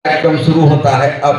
कार्यक्रम शुरू होता है अब।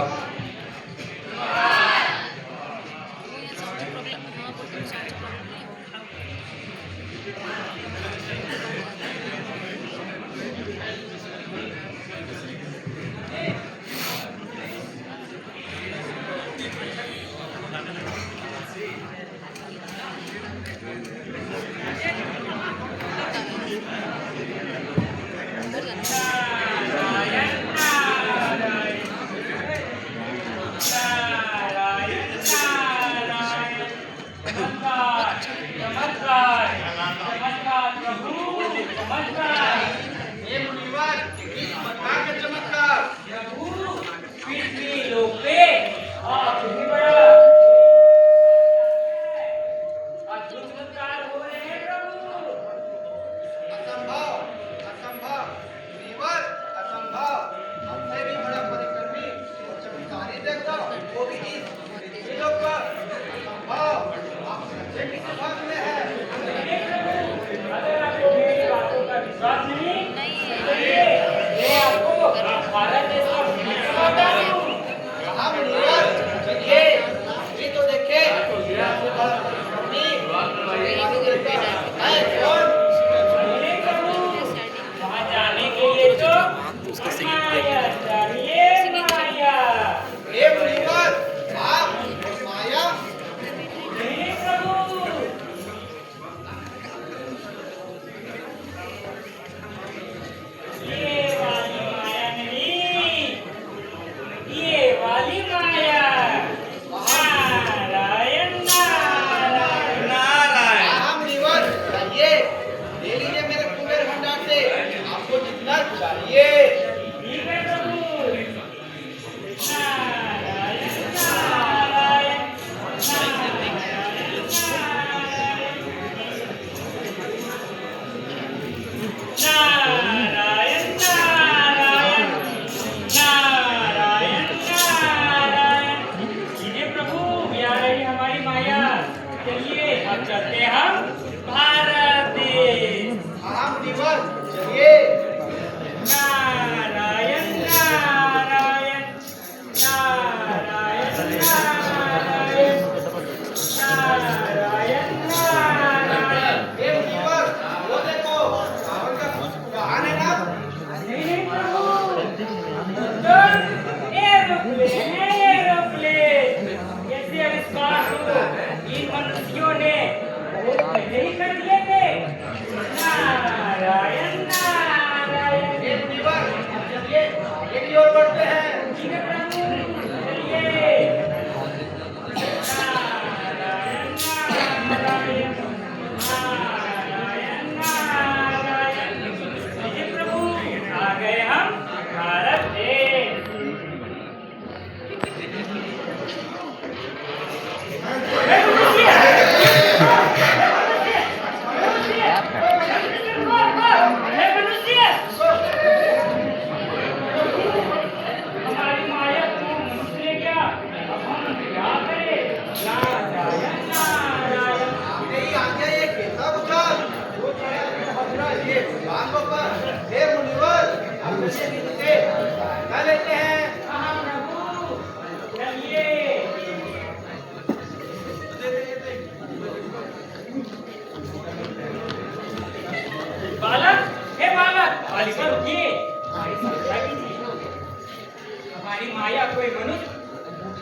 हमारी माया कोई मनुष्य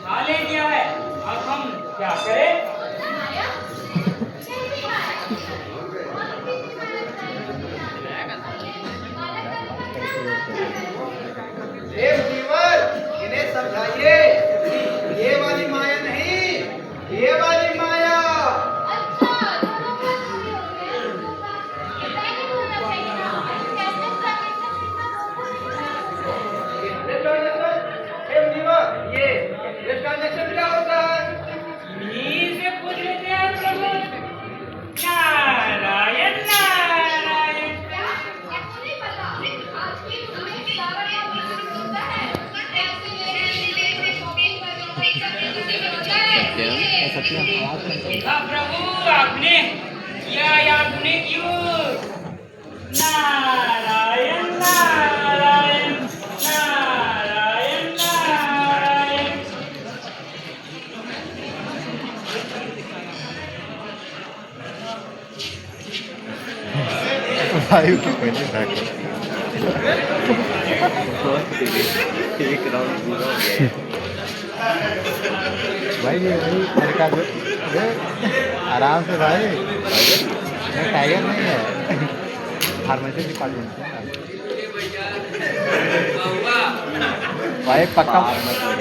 खा ले गया है, अब हम क्या करें? इन्हें समझाइए, ये वाली माया नहीं, ये वाली माया। ये ट्रांजैक्शन क्या होता है? से पूछ लेते हैं प्रभु। नारायण नारायण। प्रभु आपने किया आपने क्यों? नारायण नारायण नारायण फाइव के पहले बैक एक राउंड पूरा हो गया भाई ये वही लड़का जो ये आराम से भाई ये टाइगर नहीं है फार्मेसी डिपार्टमेंट से भाई पक्का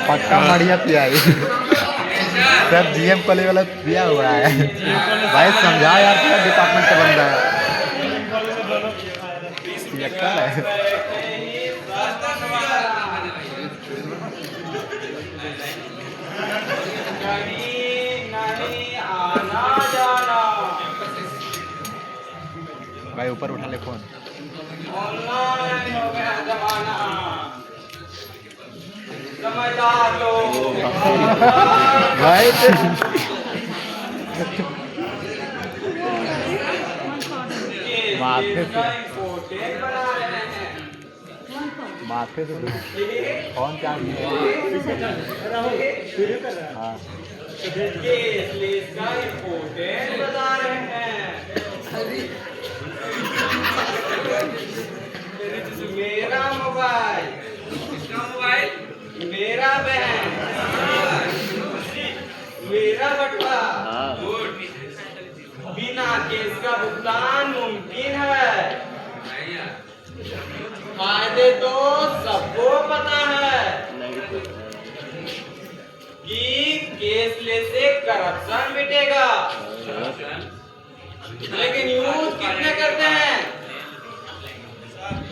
पक्का बढ़िया पिया है सब जीएम कॉलेज वाला पिया हुआ है भाई समझा यार पूरा डिपार्टमेंट का बंदा है पियक्कड़ है आना जाना भाई ऊपर उठा ले फोन ऑनलाइन हो गया जमाना समझदार लोग भाई माथे से माथे से कौन चार्ज हाँ बता रहे हैं मेरा मोबाइल मेरा बहन मेरा बटुआ बिना केस का भुगतान मुमकिन है फायदे तो सबको पता है कि केसलेस से करप्शन मिटेगा लेकिन यूज कितने करते हैं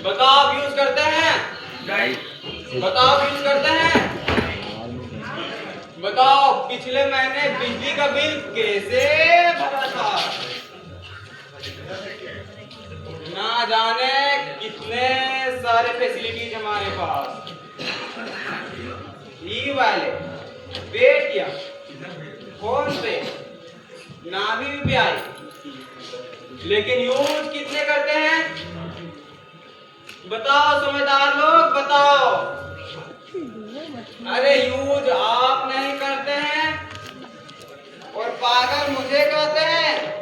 बताओ यूज करते हैं बताओ यूज करते हैं बताओ पिछले महीने बिजली का बिल कैसे भरा था ना जाने कितने सारे फैसिलिटीज हमारे पास ई वाले पेटीएम फोन पे नामी यूपीआई लेकिन यूज कितने करते हैं बताओ समझदार लोग बताओ अरे यूज आप नहीं करते हैं और पागल मुझे कहते हैं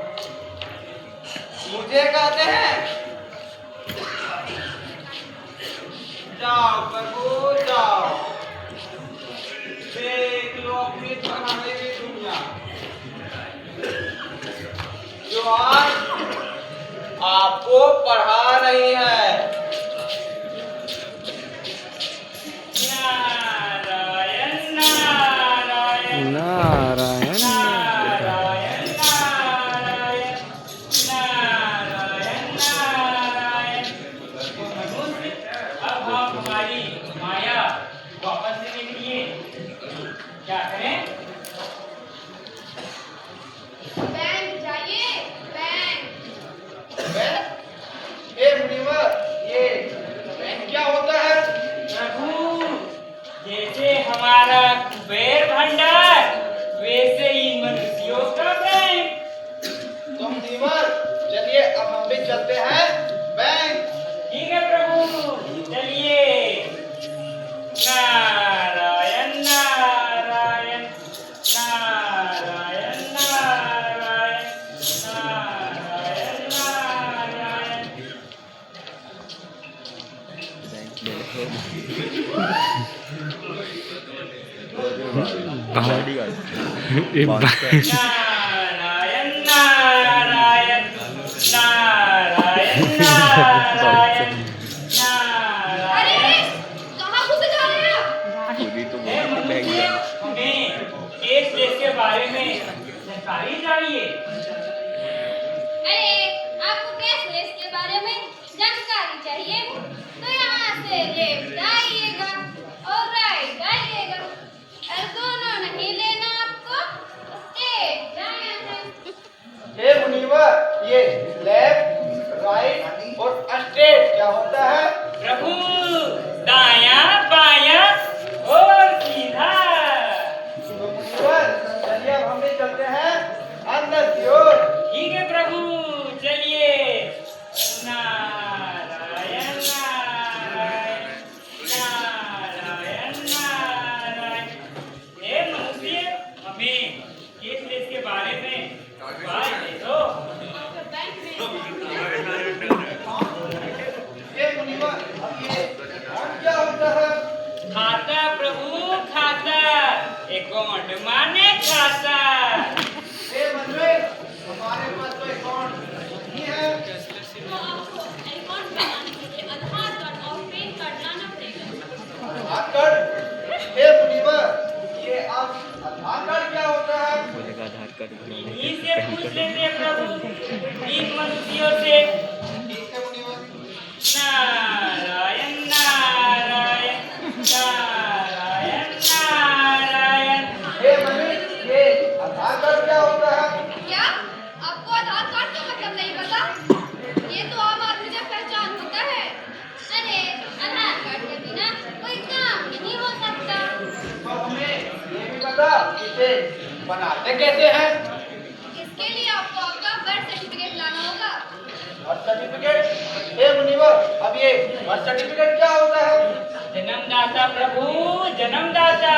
जाओ प्रभु जाओ देख लो अपनी बनाने की दुनिया जो आज आपको पढ़ा रही है नारायण नारायण नारायण नारायण नारायण नारायण नारायण अब हम हमारी माया वापस लेने के लिए क्या करें बैंक जाइए बैंक ए मुनीवर ये बैंक क्या होता है प्रभु जैसे हमारा कुबेर भंडार वैसे ही मनुष्यों का बैंक तो मुनीवर चलिए अब हम भी चलते हैं बैंक ठीक है प्रभु चलिए नारायण नारायण नारायण नारायण नारायण नारायण नारायण नारायण नारायण नारायण अरे नारायण कहाँ घुसे जा रहे हो खुद ही तो हे बहुत मनुष्य, महंगी है हमें केस देश के बारे में जानकारी चाहिए अरे आपको कैसे इसके बारे में जानकारी चाहिए तो यहाँ से लेफ्ट आइएगा और राइट आइएगा और दोनों नहीं लेना आपको स्ट्रेट जाना है हे मुनीवर ये लेफ्ट राइट और स्ट्रेट क्या होता है प्रभु दाया बाया और सीधा तो मुनीवर चलिए अब हम भी चलते हैं अंदर की ओर ठीक है प्रभु चलिए नारायण नारायण अकाउंट माने खाता। ए मनोज, हमारे पास तो अकाउंट नहीं है। तो आपको अकाउंट बनाने के लिए आधार कार्ड और पैन कार्ड लाना पड़ेगा। आधार कार्ड? ए मुनीवर, ये आप आधार कार्ड क्या होता है? बोलेगा आधार कार्ड बनाने इन्हीं के से पहन पूछ कर लेते हैं प्रभु, इन मनुष्यों से। ठीक है मुनीवर। नारायण नारायण नारायण नारायण। ए मनोज, ये आधार कार्ड क्या होता है? क्या आपको आधार कार्ड का मतलब नहीं पता? ये तो आम आदमी का पहचान होता है। अरे आधार कार्ड के बिना कोई काम नहीं हो सकता। तो हमें ये भी बता, इसे बनाते कैसे हैं? इसके लिए आपको आपका बर्थ सर्टिफिकेट लाना होगा। Birth certificate? ए मुनीवर, अब ये बर्थ सर्टिफिकेट क्या होता है? जन्मदाता प्रभु, जन्मदाता।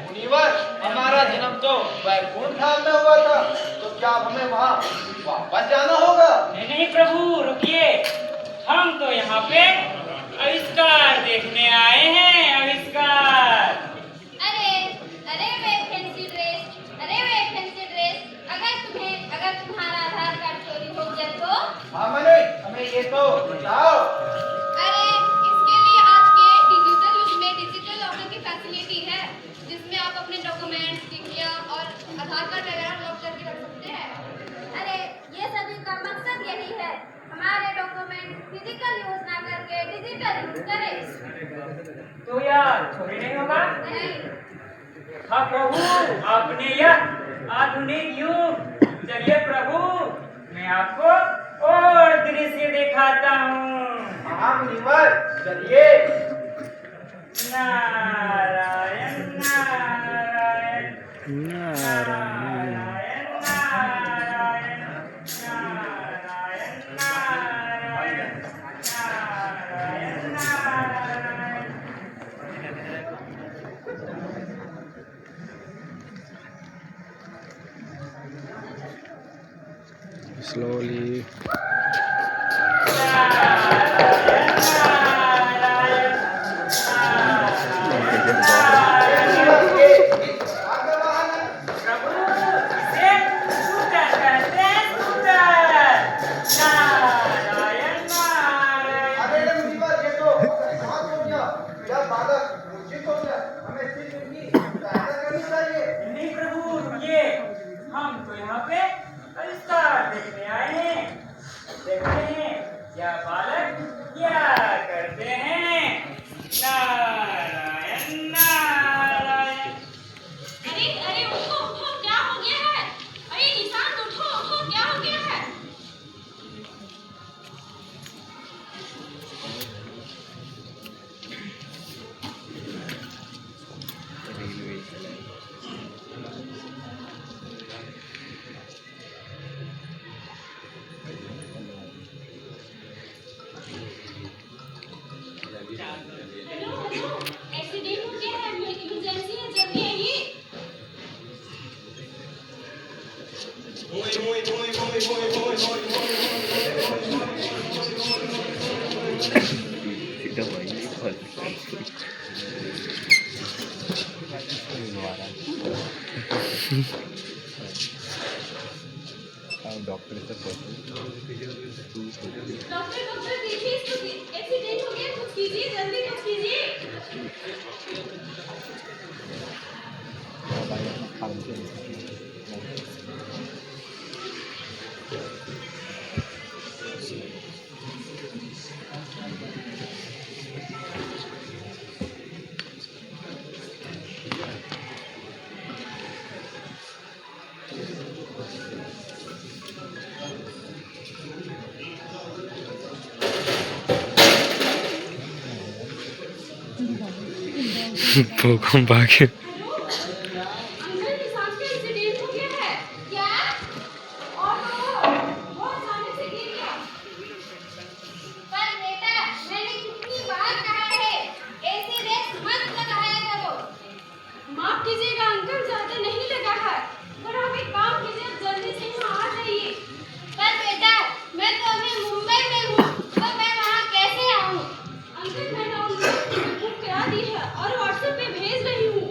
मुनीवर, हमारा जन्म तो वैकुंठ धाम में हुआ था, तो क्या अब हमें वहाँ वापस जाना होगा? नहीं नहीं प्रभु, रुकिए। हम तो यहाँ पे आविष्कार देखने आए हैं, आविष्कार। अरे अरे वे फैंसी ड्रेस, अरे वे फैंसी ड्रेस। अगर तुम्हारा आधार कार्ड चोरी हो गया तो? हाँ मनोज, हमें ये तो बताओ। अरे इसके लिए आज के डिजिटल युग में डिजिटल लॉकर की फैसिलिटी है, जिसमें आप अपने डॉक्यूमेंट्स, टिकटियां और आधार कार्ड वगैरह लॉक करके रख सकते हैं। अरे ये सभी का मकसद यही है, हमारे डॉक्यूमेंट फिजिकल यूज ना करके डिजिटल यूज करें। तो यार चोरी नहीं होगा? नहीं। हाँ प्रभु, आपने यह आधुनिक युग। चलिए प्रभु, मैं आपको और दृश्य दिखाता हूँ। हाँ मुनीवर, चलिए। नारायण नारायण नारायण नारायण नारायण नारायण नारायण नारायण। स्लोली आगे वाहन है। प्रभु, इसे स्कूटर कहते हैं, स्कूटर। नारायण नारायण। अरे मुनीवर, ये तो बहुत हो गया। यह बालक मूर्छित हो गया, हमें सिर्फ इनकी सहायता करनी चाहिए। नहीं प्रभु, रुकिए। हम तो यहाँ पे आविष्कार देखने आए हैं। देखते हैं क्या बालक क्या करते हैं। नारायण नारायण। अरे अरे उठो उठो, क्या हो गया है? अरे निशांत उठो उठो, क्या हो गया है? रेलवे चलाए हेलो हेलो, एक्सीडेंट हो गया है, इमरजेंसी है, जल्दी आइए। सीधा वही फल डॉक्टर से डॉक्टर देखिए, इसको एक्सीडेंट हो गया, कुछ कीजिए, जल्दी कुछ कीजिए। भूकंप आ गया। अंकल निशांत का एक्सीडेंट हो गया है। क्या? और वो सामने से गिर गया। पर बेटा, मैंने कितनी बार कहा है, ऐसी रेस मत लगाया करो। माफ कीजिएगा अंकल, ज्यादा नहीं लगा है, पर आप एक काम कीजिए, जल्दी से यहाँ आ जाइए। पर बेटा, मैं तो अभी मुंबई में हूँ, तो मैं वहाँ कैसे आऊँ? अंकल, मैंने ऑनलाइन टिकट बुक करा दी है और व्हाट्सएप पे भेज रही हूँ।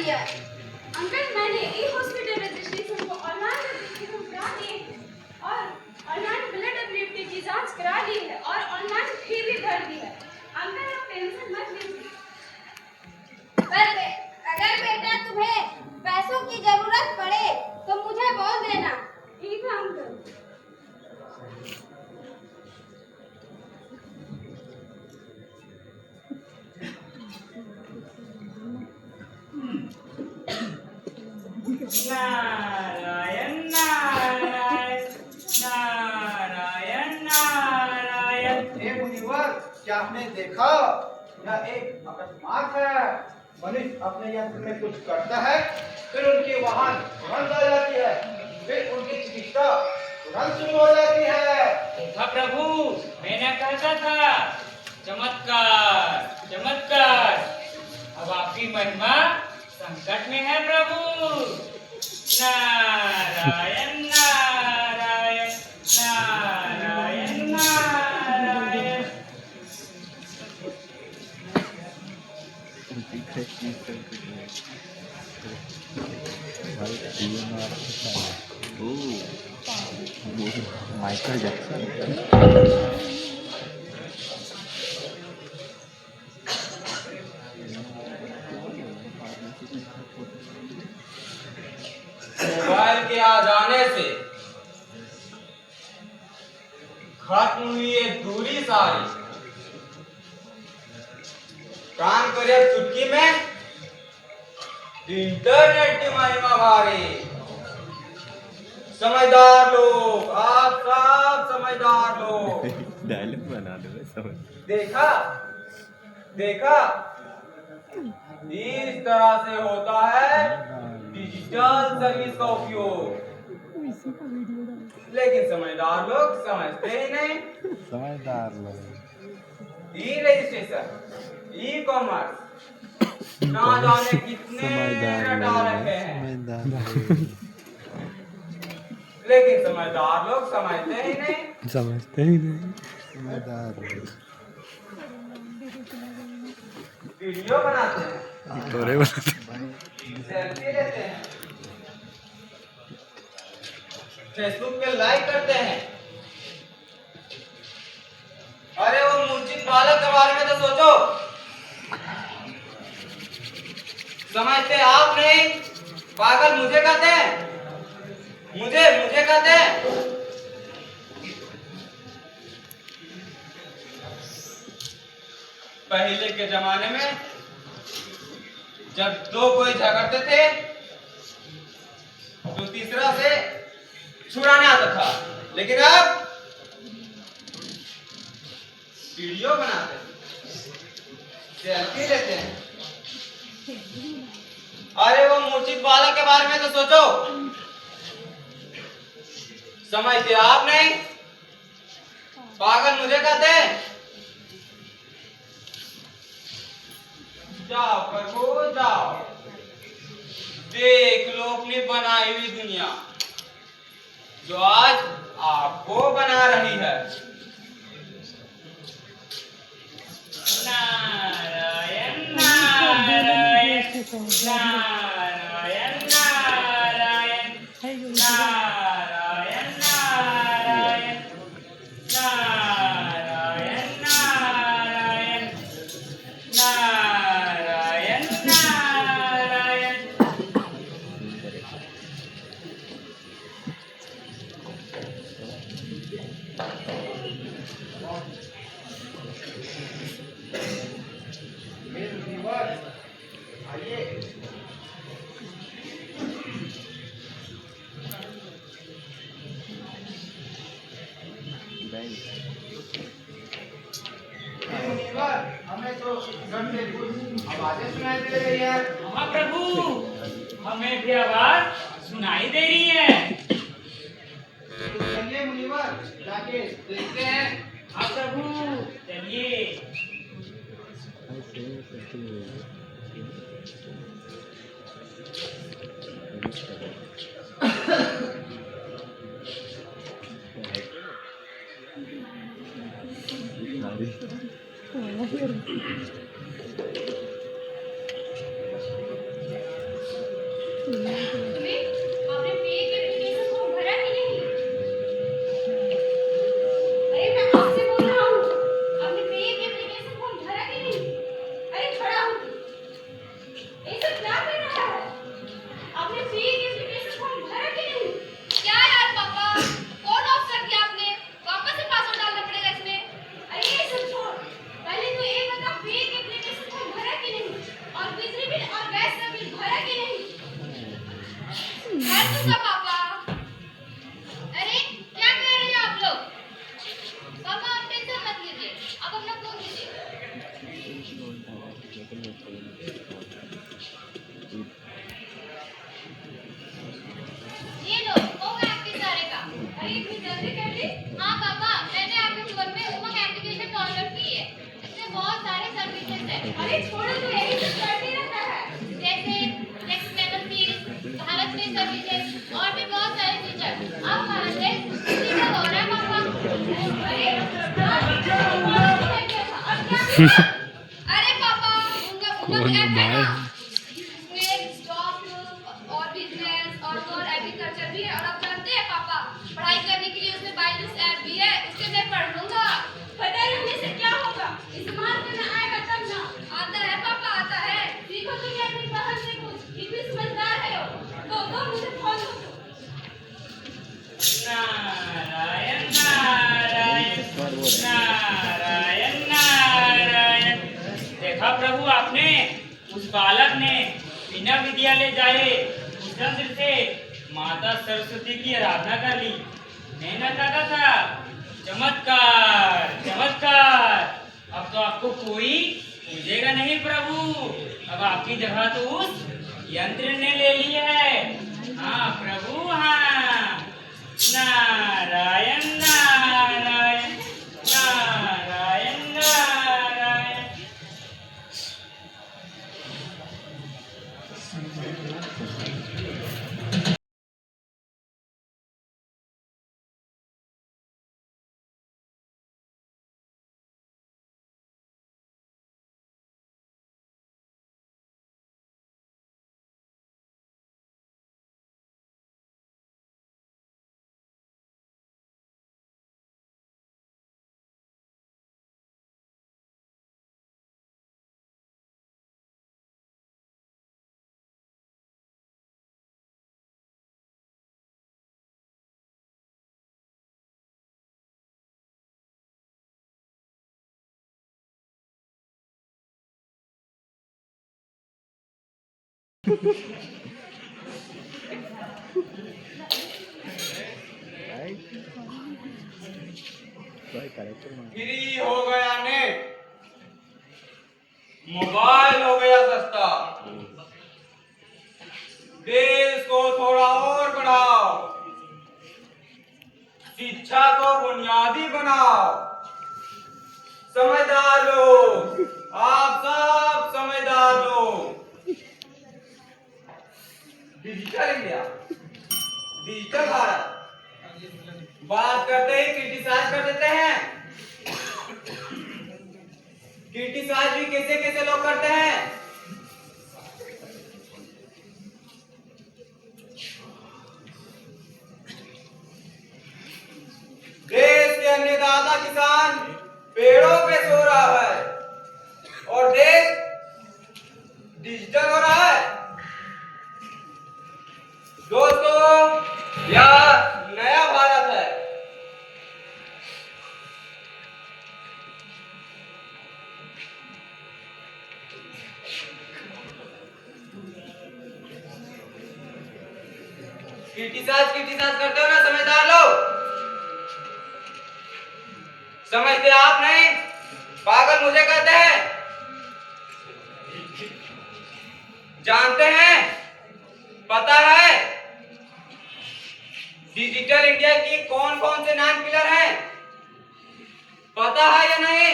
दिया है। अंकल, मैंने ई हॉस्पिटल रजिस्ट्रेशन को ऑनलाइन रजिस्ट्रेशन करा दिए हैं और ऑनलाइन ब्लड एबिलिटी की जांच करा ली है और ऑनलाइन फी भी भर दी है। अंकल, आप टेंशन मत लीजिए। पर अगर बेटा तुम्हें पैसों की जरूरत पड़े तो मुझे बोल देना। ठीक है अंकल। नारायण नारायण नारायण नारायण। हे मुनिवर, क्या आपने देखा? यह एक अकस्मात है। मनुष्य अपने यंत्र में कुछ करता है, फिर उनकी वाहन तुरंत आ जाती है, फिर उनकी चिकित्सा तुरंत शुरू हो जाती है। देखा प्रभु, मैंने कहता था चमत्कार चमत्कार। अब आपकी महिमा संकट में है प्रभु। Narayan Narayan Narayan Narayan. Michael Jackson. Mobile के आ जाने से खत्म हुई है दूरी सारी। काम करे चुटकी में इंटरनेट की महिमा भारी। समझदार लोग, आप सब समझदार लोग, डायलॉग बना दो समझ। देखा देखा, इस तरह से होता है डिजिटल सर्विस का उपयोग। लेकिन समझदार लोग समझते ही नहीं। समझदार लोग। ई रजिस्ट्रेशन, ई कॉमर्स, ना जाने कितने रटा रखे हैं। लेकिन समझदार लोग समझते ही नहीं। समझते ही नहीं। समझदार लोग वीडियो बनाते हैं, सेल्फी लेते हैं, फेसबुक पे लाइक करते हैं। अरे वो मूर्छित बालक के बारे में तो सोचो। समझते आप नहीं, पागल मुझे कहते हैं, मुझे कहते हैं। पहले के जमाने में जब दो कोई झगड़ते थे तो तीसरा से छुड़ाने आता था, लेकिन अब वीडियो बनाते हैं, सेल्फी लेते हैं। अरे वो मूर्छित बालक के बारे में तो सोचो। समझते आप नहीं, पागल मुझे कहते हैं। जाओ प्रभु जाओ, देख लो अपनी बनाई हुई दुनिया जो आज आपको बना रही है। नारायण नारायण नारायण नारायण नारायण नारायण नारायण नारायण नारायण नारायण। हमें तो घर से कुछ आवाजें सुनाई दे रही है। महाप्रभु, हमें भी आवाज सुनाई दे रही है। तो चलिए मुनिवर, जाके देखते हैं। हाँ प्रभु, चलिए। तुम्हें आपने पे के एप्लीकेशन फॉर्म भरा कि नहीं? अरे मैं आपसे बोल रहा हूँ, आपने पे के एप्लीकेशन फॉर्म भरा कि नहीं? अरे खड़ा हो, ये सब क्या कर रहा है? आपने पे के एप्लीकेशन फॉर्म भरा कि नहीं? क्या यार पापा, कौन ऑफ कर दिया आपने? वापस से पासवर्ड डालना पड़ेगा इसमें। अरे ये सब छोड़, पहले तो ये बता पे के एप्लीकेशन फॉर्म भरा कि नहीं? और बिजली बिल और गैस का बिल भरा कि नहीं? भर दूंगा पापा। अरे क्या कर रहे हैं आप लोग? पापा आप टेंशन मत लीजिए, आप अपना फोन लीजिए। ये लो हो गया आपके सारे काम। अरे इतनी जल्दी कर ली? हाँ पापा, मैंने आपके फोन में उमंग एप्लीकेशन डाउनलोड की है। इसमें बहुत सारे सर्विसेज हैं। अरे छोड़ो, तो यही सब करते रहता है, जैसे टैक्स पेनल्टीज, भारत में सर्विसेज और भी बहुत सारे फीचर। आप कहाँ से इसी का हो रहा है पापा? अरे अरे पापा, उमंग ऐप है ना, इसमें स्टॉक और बिजनेस और एग्रीकल्चर भी है। और आप जानते हैं पापा, पढ़ाई करने के लिए उसमें बायजूस ऐप भी है, उससे मैं पढ़ लूंगा। पता रहने से क्या होगा, इस्तेमाल करना आएगा तब ना। आता है पापा, आता है। सीखो तो क्या अपनी बहन से कुछ, ये भी समझदार है हो। तो मुझे फोन दो। नारायण नारायण नारायण नारायण। देखा प्रभु, आपने उस बालक ने बिना विद्यालय जाए कुशल दिल से माता सरस्वती की आराधना कर ली। मैंने कहा था चमत्कार चमत्कार। अब तो आपको कोई पूजेगा नहीं प्रभु, अब आपकी जगह तो उस यंत्र ने ले ली है। हाँ प्रभु, हाँ। नारायण नारायण नारायण नारायण। फ्री हो गया नेट, मोबाइल हो गया सस्ता। देश को थोड़ा और बढ़ाओ, शिक्षा को बुनियादी बनाओ। समझदार लोग, आप सब समझदार लोग। डिजिटल इंडिया, डिजिटल भारत, बात करते ही क्रिटिसाइज कर देते हैं। क्रिटिसाइज भी कैसे कैसे लोग करते हैं। देश के अन्नदाता किसान पेड़ों पे सो रहा है और देश डिजिटल हो रहा है। दोस्तों, यह नया भारत है। क्रिटिसाइज करते हो ना समझदार लोग। समझते आप नहीं, पागल मुझे कहते हैं। जानते हैं, पता है डिजिटल इंडिया की कौन कौन से 9 पिलर हैं? पता है या नहीं?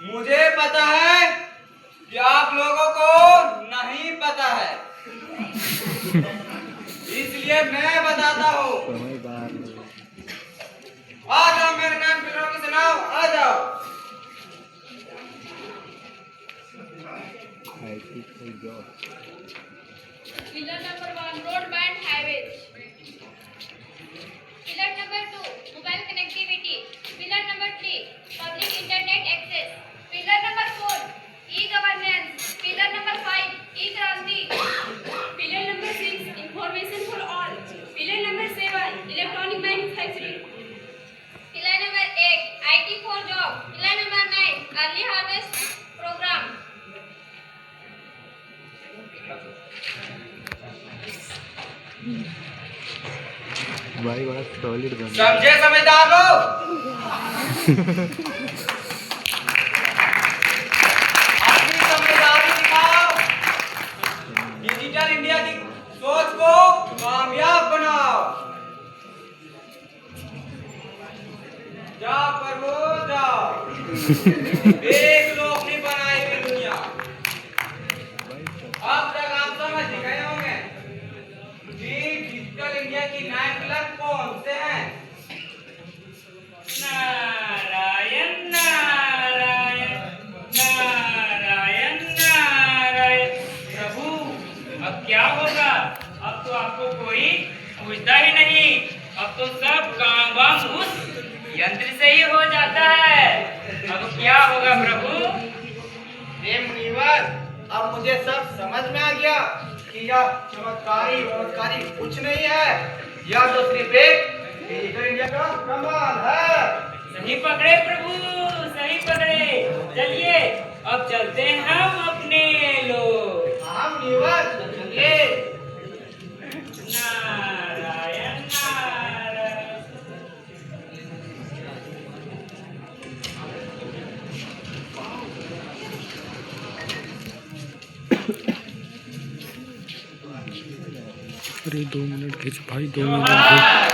मुझे पता है कि आप लोगों को नहीं पता है, इसलिए मैं बताता हूँ। आ जाओ, मेरे 9 पिलरों की सुनाओ, आ जाओ। Pillar number 1, broadband highways. Pillar number 2, mobile connectivity. Pillar number 3, public internet access. Pillar number 4, e-governance. Pillar number 5, e-Kranti. Pillar number 6, information for all. Pillar number 7, electronic manufacturing. Pillar number 8, IT for job. Pillar number 9, early harvest program. भाई बड़ा solid बन समझे समझदार लोग? अपनी समझदारी दिखाओ, digital India की सोच को कामयाब बनाओ। जाओ प्रभु जाओ, एक लोग ने बनाई हुई दुनिया। अब तक आप समझ गए होंगे कि डिजिटल इंडिया की नए पिलर कौन से हैं? नारायण नारायण नारायण नारायण। प्रभु अब क्या होगा? अब तो आपको कोई पूछता ही नहीं। अब तो सब काम वाम उस यंत्र से ही हो जाता है। अब क्या होगा प्रभु? हे मुनिवर, अब मुझे सब समझ में आ गया कि यह चमत्कारी कुछ नहीं है, यह तो सिर्फ एक डिजिटल इंडिया का कमाल है। सही पकड़े प्रभु, सही पकड़े। चलिए अब चलते हैं हम अपने लोग। हाँ मुनिवर, चलिए। नारायण नारायण। अरे 2 मिनट खींच भाई, 2 मिनट जोहार